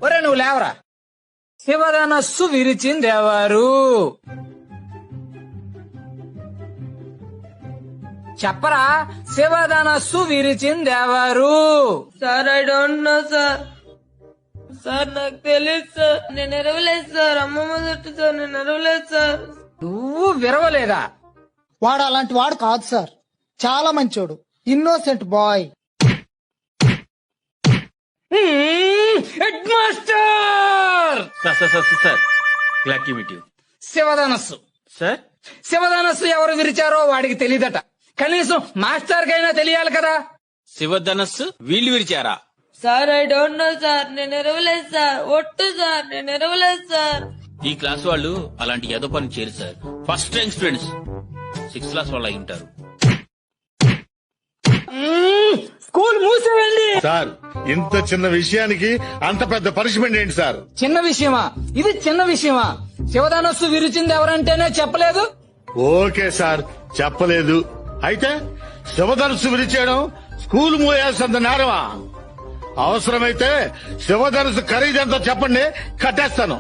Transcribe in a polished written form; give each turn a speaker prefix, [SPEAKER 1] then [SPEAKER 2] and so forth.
[SPEAKER 1] ఒరే నువ్వు లేవరా. శివధనస్సు విరిచిందెవరు? చెప్పరా, శివధనస్సు విరిచిందెవరు?
[SPEAKER 2] Sir I don't know sir. Sir నాకు తెలియదు సార్. నేను ఎరవలేదు సార్. అమ్మమ్మ చుట్టూ సార్. నేను ఎరవలేదు సార్.
[SPEAKER 1] నువ్వు విరవలేదా?
[SPEAKER 3] వాడు అలాంటి వాడు కాదు సార్, చాలా మంచోడు, innocent boy.
[SPEAKER 1] Head master
[SPEAKER 4] sir glad to meet you.
[SPEAKER 1] శివధనస్సు
[SPEAKER 4] సార్
[SPEAKER 1] శివధనస్సు ఎవరు విరిచారో వాడికి తెలియదట. కనీసం మాస్టర్ కైనా తెలియాలి కదా.
[SPEAKER 4] శివధనస్సు వీళ్ళు విరిచారా?
[SPEAKER 2] Sir I don't know sir. నేను ఎరవలేదు సార్. ఒట్టు సార్. నేను ఎరవలేదు సార్.
[SPEAKER 4] ఈ క్లాస్ వాళ్ళు అలాంటి ఏదో పని చేయరు sir. First rank students 6th class వాళ్ళు అయి ఉంటారు.
[SPEAKER 1] స్కూల్ మూసేయండి.
[SPEAKER 5] సార్ ఇంత చిన్న విషయానికి అంత పెద్ద పనిష్మెంట్ ఏంటి సార్?
[SPEAKER 1] చిన్న విషయమా ఇది? చిన్న విషయమా? శివధనస్సు విరిచింది ఎవరంటేనే చెప్పలేదు.
[SPEAKER 5] ఓకే సార్, చెప్పలేదు. అయితే శివధనుసు విరిచేయడం స్కూల్ మూయాల్సినంత నేరమా? అవసరమైతే శివధనుసు ఖరీదెంతో చెప్పండి, కట్టేస్తాను.